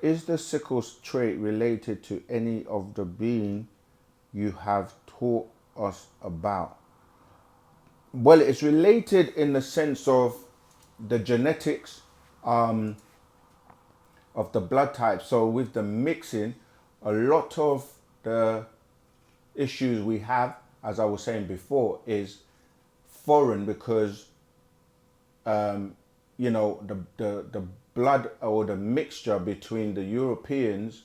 Is the sickle trait related to any of the being you have taught us about? Well, it's related in the sense of the genetics of the blood type. So with the mixing, a lot of the issues we have, as I was saying before, is foreign because the blood or the mixture between the Europeans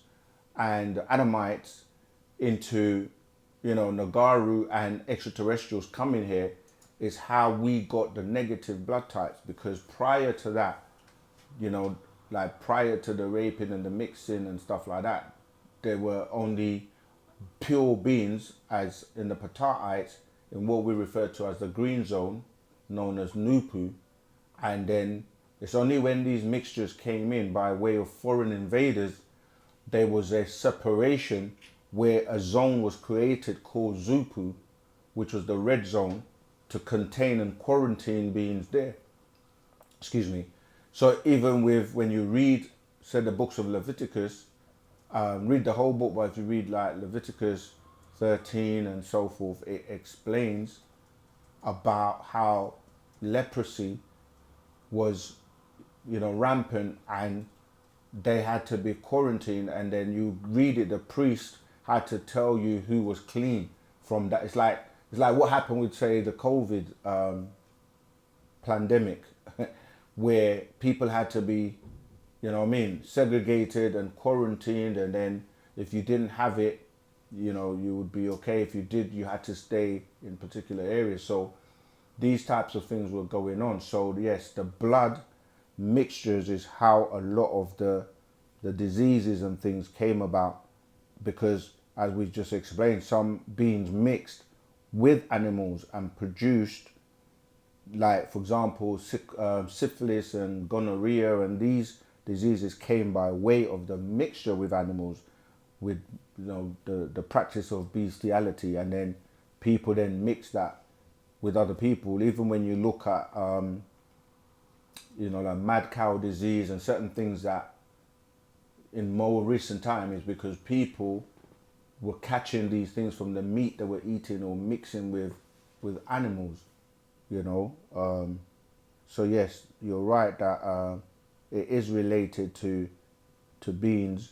and the Adamites into Nagaru and extraterrestrials coming here is how we got the negative blood types, because prior to that, like prior to the raping and the mixing and stuff like that, there were only pure beings, as in the Pataites, in what we refer to as the green zone, known as Nupu. And then it's only when these mixtures came in by way of foreign invaders, there was a separation where a zone was created called Zupu, which was the red zone, to contain and quarantine beings there. Excuse me. So even with, when you read, say, the books of Leviticus, read the whole book, but if you read like Leviticus 13 and so forth, it explains about how leprosy was, rampant, and they had to be quarantined. And then you read it, the priest had to tell you who was clean from that. It's like what happened with, say, the COVID pandemic, where people had to be, segregated and quarantined, and then if you didn't have it, you would be okay. If you did, you had to stay in particular areas. So these types of things were going on. So yes, the blood mixtures is how a lot of the diseases and things came about, because as we just explained, some beings mixed with animals and produced, like for example, syphilis and gonorrhea, and these diseases came by way of the mixture with animals, with the practice of bestiality, and then people then mix that with other people. Even when you look at like mad cow disease and certain things that in more recent time, is because people were catching these things from the meat they were eating or mixing with animals, so yes, you're right that it is related to beings